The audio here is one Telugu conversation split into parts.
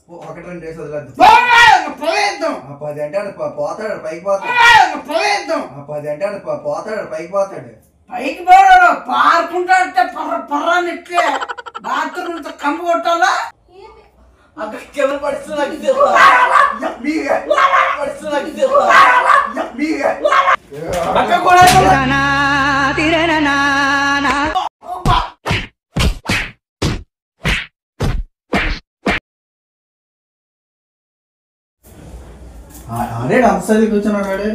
ఒకటి 2 డేస్ వదిలేదు. 10 అంటాడు పోతాడు పైకి పోతాడు. 10 అంటాడు పోతాడు పైకి పోతాడు. పైకి పోరాడు పారుకుంటాడంటే పర్రాని ఇట్లే బాత్రూమ్ కమ్మ కొట్టాలా అక్కడ కెమెరా పడుతున్నా ఆడే అంతసారి కూర్చున్నాడు.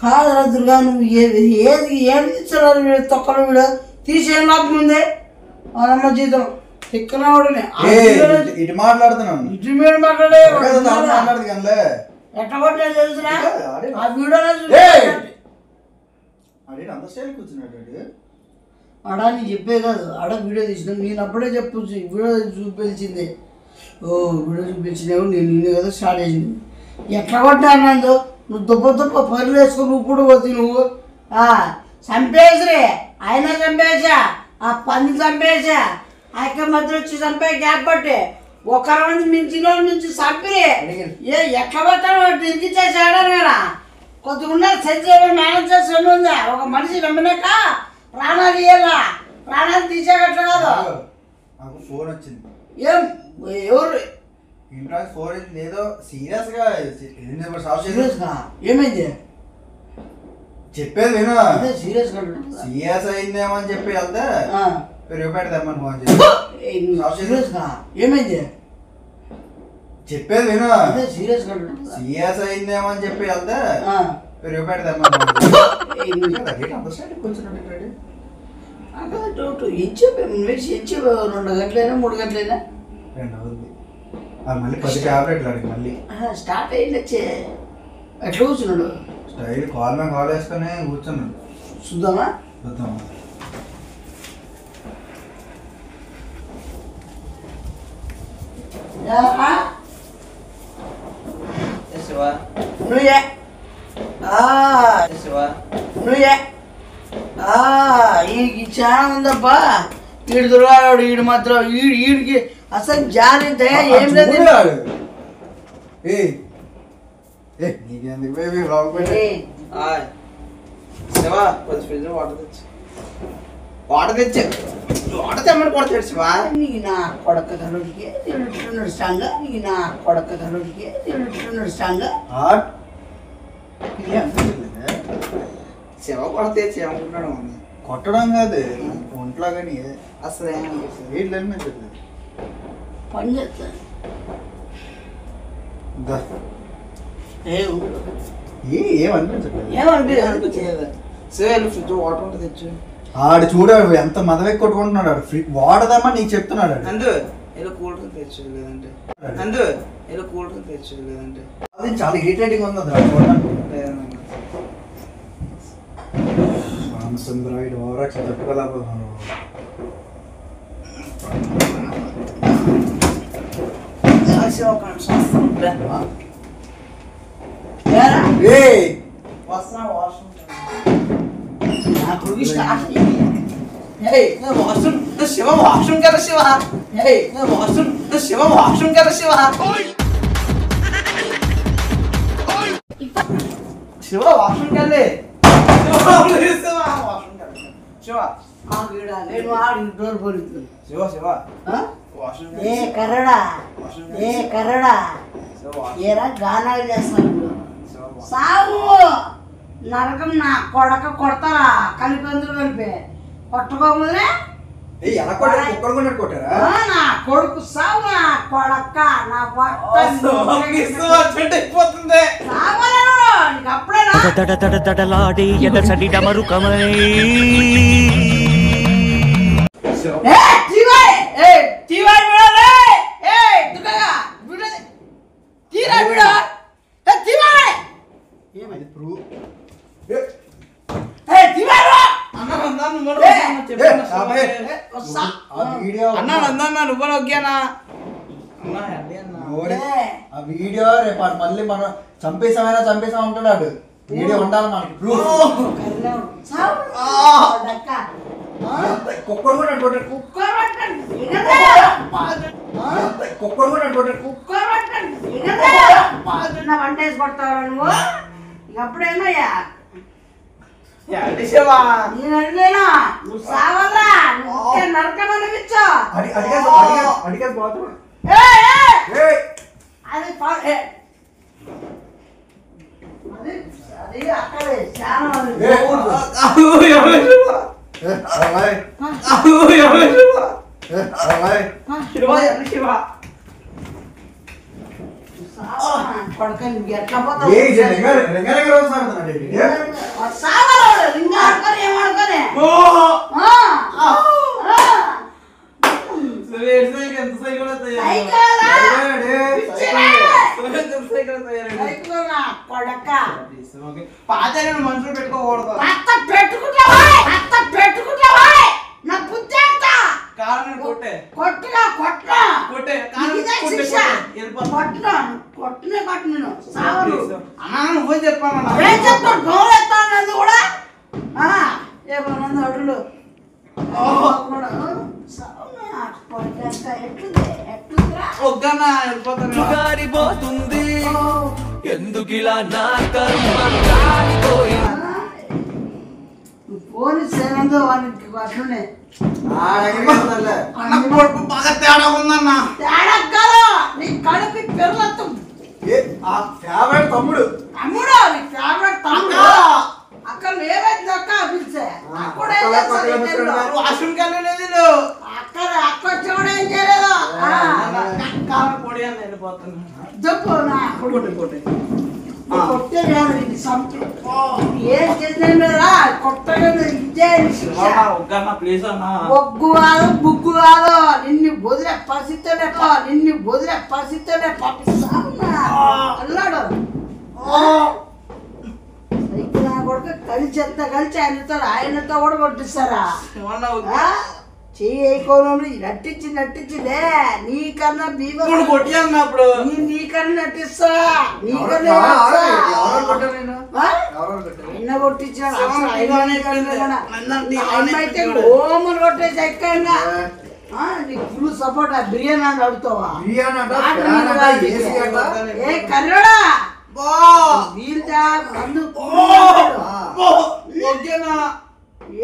కాదురా దుర్గా నువ్వు ఏది ఇచ్చారు వీడు తొక్కలు వీడు తీసేం లాభం ఉంది అమ్మ జీతం తిక్కనవాడునే ఇటు మాట్లాడుతున్నాను. ఇటు మీద మాట్లాడే మాట్లాడదు కానీ ఎట్లా కొట్టా తెలుసురా ఆ వీడియోలో ఆడే అంత స్టైల్ కూర్చున్నాడు. ఆడా నీ చెప్పే కాదు ఆడ వీడియో తీసిన నేను అప్పుడే చెప్పు వీడియో చూపించింది. ఓ వీడియో చూపించినావు నేను నిన్ను కదా స్టార్ట్ చేసింది. ఎట్లా కొట్టా అన్నాడు నువ్వు దుబ్బ పరులు వేసుకుని ఇప్పుడు పోతుంది నువ్వు చంపేసిరే ఆయన చంపేసా ఆ పని చంపేసా అక్క మధ్య వచ్చి చంపే గ్యాప్ పట్టి ఒకరి మంది మించిన మించి చంపిరే ఎట్లా పట్టాను ఇరికిచ్చేసాడా నేను కొద్దిగా ఉన్న సెన్స్ మేనేజ్ చేసి ఉందా ఒక మనిషి నమ్మినాక ప్రాణాలు ఇయ్యాలా ప్రాణాలు తీసేయట్లా కాదు. నాకు ఫోన్ వచ్చింది. ఏం ఎవరు ఇంట్లో ఫోన్ వచ్చింది ఏదో సీరియస్ గా ఏమైంది చెప్పేది విను. సీరియస్ అయిందేమో అని చెప్పి వెళ్తే రూపాయలు ఫోన్ చేసి ఏమైంది చెప్పేది విను. సీరియస్ అయిందేమో అని చెప్పి వెళ్తే రూపాయలు ఇచ్చే 2 గంటలైనా 3 గంటలైనా 2 అవుతుంది. మళ్ళీ 10 టాబ్లెట్లు అడిగి మళ్ళీ స్టార్ట్ అయ్యింది వచ్చే ఎట్లా కూర్చున్నాడు స్టైల్ కాల్ మీద కాల్ వేసుకొని కూర్చున్నాడు. చూద్దామా చూద్దామా నువ్వే నువ్వే ఈడికి చాలా ఉందబ్బా ఈడు దొరగాడు ఈడు మాత్రం ఈడికి అసలు జాలి దయ ఏం లేదు. వాటర్ తెచ్చి వాటర్ తెమ్మని కొడతాడు శివా. నీకు నా కొడక గడుడికి తింటున్నాడు స్ట్రాంగ్ నీకు నా కొడక గడుడికి తింటున్నాడు స్ట్రాంగ్ శివ కొడితే చేయనుకుంటాడు. కొట్టడం కాదు ఒంట్లో కానీ అసలు ఏమనిపించట్లేదు. పని చేస్తాను ఏమనిపించట్లేదు. ఫ్రిడ్జ్ వాటర్ ఉంటే తెచ్చు. ఆడు చూడ ఎంత మదవెక్కి కొట్టుకుంటున్నాడు. వాడదామా నీకు చెప్తున్నాడు. అందు ఏదో కూల్ డ్రింక్ తెచ్చు లేదంటే అందు ఏదో కూల్ డ్రింక్ తెచ్చు లేదంటే అది చాలా ఇరిటేటింగ్ ఉంది. రామచంద్రాయుడు ఓవరాక్షన్ తట్టుకోలేకపోతున్నాడు. శివ వాష్రూమ్ కదా శివ శివ వాష్రూమ్ కదా శివ శివ వాష్రూమ్ కలే శివ శివ శివ ఏ కర్రడా ఏ కర్రడా ఏరా గానాలు చేస్తాను ఇప్పుడు సాగు నరకం నా కొడక కొడతారా కలిపి కలిపి కొట్టుకోముదే నా కొడుకు సాగు నా కొడక నా తడతడలాడే ఎదసడి డమరుకమై ఆ వీడియో రేపు మళ్ళీ మనం చంపేసాం అంటున్నాడు. వీడియో ఉండాలి మనకి ప్రూఫ్. కుక్కర్ కూడా కుక్కర్ కూడా కుక్కర్ వంట వేసి కొడతావు నువ్వు ఇక అప్పుడేమయ్యా నేను అడిగేనా నువ్వు సావరా నువ్వు నరకమనిపించు అది అది అక్కడే చాలా కొడకని ఎట్లా పోతావు మనుషులు పెట్టుకోకూడదు గారిపోతుంది ఎందుకిలా నా కర్మ ఫోన్ సేనందో వానికి అట్లనే బాగా తేడా ఉందన్న తేడా కాదు నీ కడుపు పెరలతో ఫేవరెట్ తమ్ముడు తమ్ముడు నీ ఫేవరెట్ తమ్ముడు అక్కడ ఏమైంది అక్క పిలిచే అక్కడ వాష్రూమ్కి వెళ్ళలేదు అక్కడ అక్క వచ్చి ఏం చేయలేదు పొడి అని వెళ్ళిపోతున్నా చెప్పు నా కొట్టే కొట్టే కాదు నీకు సంతృప్తి ఏం చేసినా కొత్తగా ఇదే ప్లీజ్ అన్నా ఒగ్గు కాదు బుగ్గు కాదు నిన్ను వదిలే పరిస్థితినే నిన్ను వదిలే పరిస్థితినే అన్నాడు కొడుకు కలిసి ఎంత కలిసి ఆయనతో కూడా కొట్టిస్తారా చేయకోను నటించిలే నీకన్నా కొట్టి అన్నప్పుడు నీకన్నా నటిస్తా నీకన్నా కొట్టించాడు అయితే ఓమని కొట్టేసి ఎక్కడన్నా నీకు ఫుల్ సపోర్ట్ బిర్యానీ అని అడుగుతావా ఏ కర్రడా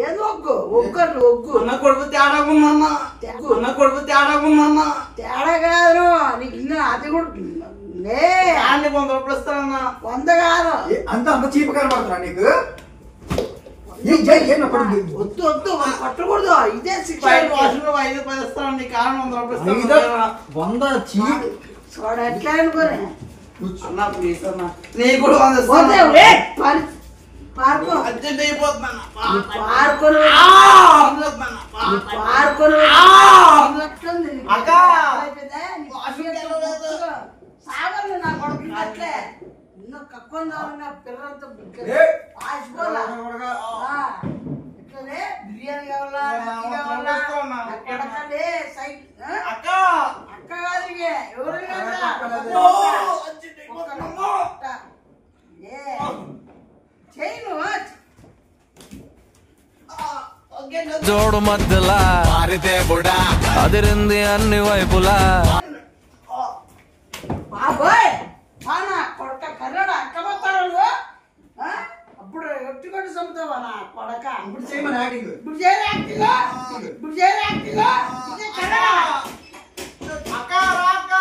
ఏదో ఒగ్గు అన్న కొడుకు తేడా ఉందన్నా అన్న కొడుకు తేడా ఉందన్నా తేడా కాదు నీకు ఇంకా అది కూడా అన్ని 100 రూపాయలు ఇస్తానన్నా 100 కాదు అంత చీప్ కనబడుతున్నా నీకు వద్దు వద్దు పట్టకూడదు ఇదే శిక్ష 5 ఇస్తాను నీ కారణం 100 రూపాయలు 100 చీప్ చూడ ఎట్లా అనుకోని అన్న ప్లీజ్ అన్న నీకు కూడా 100 ఇస్తాను పార్కు అర్జెంట్ అయిపోతున్నా పార్కులు పార్కులు సాగర్లు నా కొడుకు అట్లే ఎన్నో కక్కొందా పిల్లలతో ఇట్లనే బిర్యానీ కావాలా కొడకలే అక్క అక్క కాదు ఎవరు జోడు మధ్యలా మారితే బుడా అదిరింది అన్ని వైపులా బాబోయ్ కొడక కర్రడా అక్కబోతాడు అప్పుడు ఎట్టి కొట్టి చంపుతావా నా కొడక ఇప్పుడు చేయమని యాక్టింగ్ ఇప్పుడు చేయరు యాక్టింగ్ ఇప్పుడు చేయరు యాక్టింగ్ ఇదే కర్రడా అక్క రాక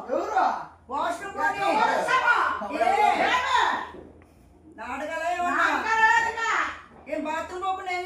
ఎవరు వాష్రూమ్ ఏం బాత్రూమ్ ఓపెన్ ఏం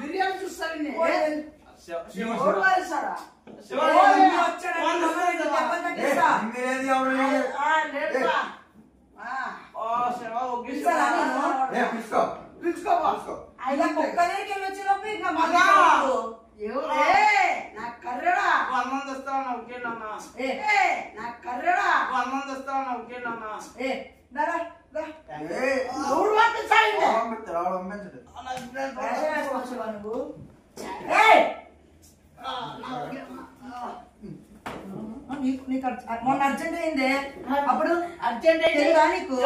బిర్యానీ చూస్తాను మొన్న అర్జెంట్ అయిందే అప్పుడు అర్జెంట్ అయింది నీకు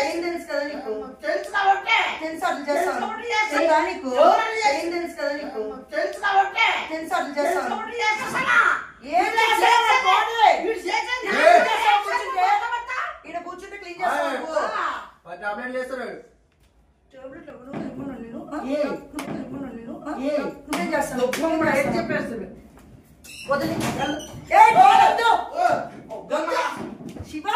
ఏం తెలుసు కదా నీకు తెలుసు కాబట్టి తెలుసు అట్లా చేస్తాను నీకు ఏం తెలుసు కదా నీకు తెలుసు కాబట్టి తెలుసు అట్లా చేస్తాను ఈడ కూర్చుంటే క్లీన్ చేస్తాను నువ్వేం చేస్తాను చెప్పేస్తుంది శివ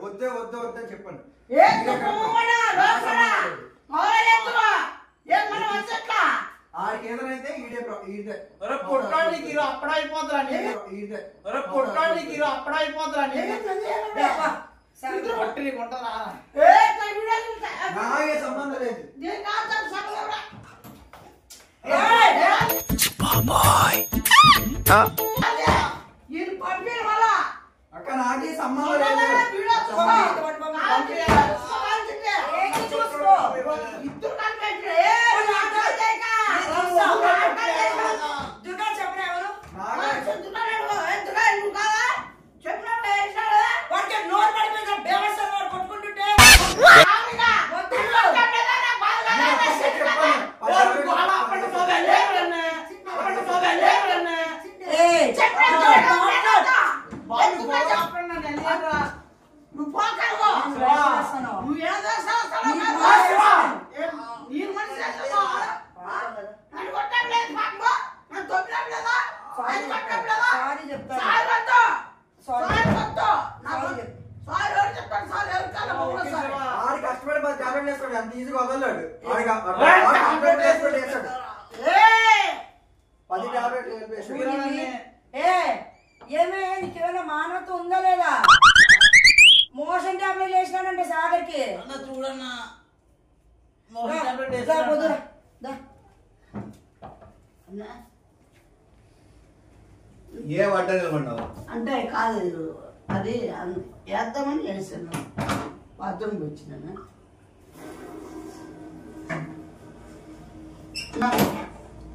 వద్దే వద్దు వద్దని చెప్పండి ఆడికి ఏదైతే ఈడే పొట్టానికి అప్పుడు అయిపోతురా పొట్టానికి అప్పుడు అయిపోతురా నాకే సంబంధం లేదు అక్క నాకే సంబంధం లేదు అంత ఈజీగా వదలడు 10 టాబ్లెట్లు ఏమే నీకేమైనా మానవత్వం ఉందా లేదా మోషన్ టాబ్లెట్ వేసినానంటే సాగర్కి చూడన్నా ఏ వడ్డ నిలబడినావు అంటే కాదు అది వేద్దామని వేసాను బాత్రూమ్కి వచ్చినాను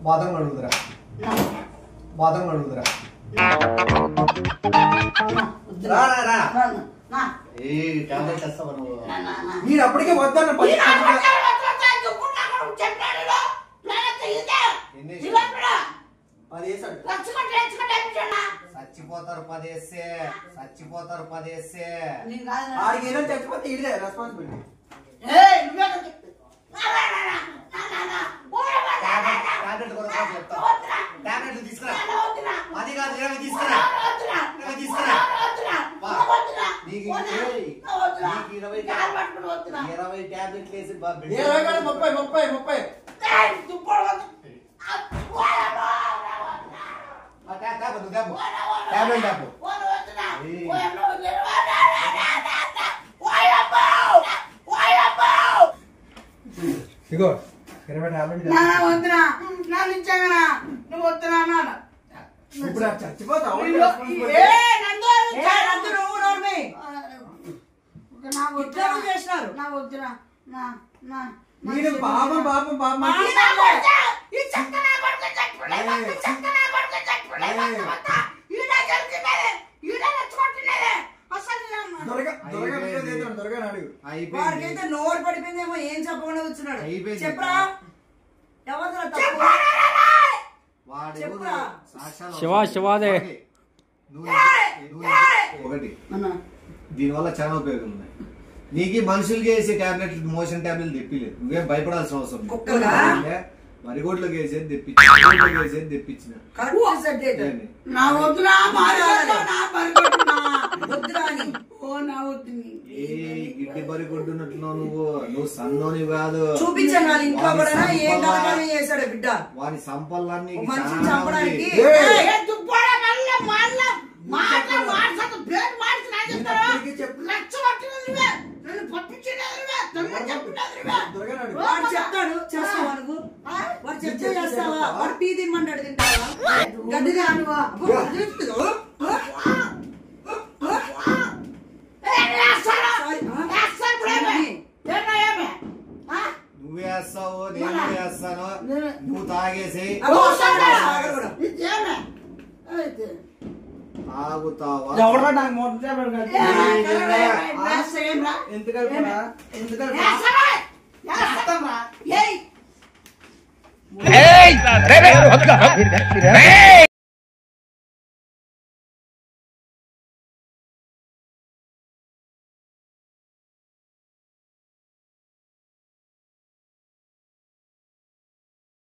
బాదం అడుగుదరా మీరు అప్పటికే వద్దన్న చచ్చిపోతారు 10 వేస్తే ఆడికి ఏదో చచ్చిపోతే ఇదే రెస్పాన్సిబిలిటీ టాబ్లెట్లు తీసుకురా అది కాదు 20 తీసుకురా 20 టాబ్లెట్లు వేసి 30 ఇగో 20 టాబ్లెట్లు ఇప్పుడు చచ్చిపోతావు నేను పాపం వాడికైతే నోరు పడిపోయిందేమో ఏం చెప్పకుండా వచ్చినాడు చెప్పరా శివాదే ఒకటి దీనివల్ల చాలా ఉపయోగం ఉన్నాయి నీకు మనుషులకి వేసే టాబ్లెట్ మోషన్ టాబ్లెట్ తెప్పిలేదు నువ్వేం భయపడాల్సిన అవసరం వరిగొడ్లకు వేసేది తెప్పించిన నా వద్దునా నా వద్దు ఏ గిడ్డి బరిగొడ్డున్నట్టున్నావు నువ్వు సన్నోని కాదు. చూపించాను ఇంకా ఏం కలకాలం చేశాడు బిడ్డ వాని సంపల్లాన్ని మనిషిని చంపడానికి వాడు చెప్తాడు చేస్తావా నువ్వు వాడు చెప్తే చేస్తావా వాడు పీ తినమంటాడు తింటావా గడ్డి తినవా నువ్వు వేస్తావు నేను వేస్తాను నువ్వు తాగేసి తాగుతావా ఎవడరా నాకు మొదట ఎందుకు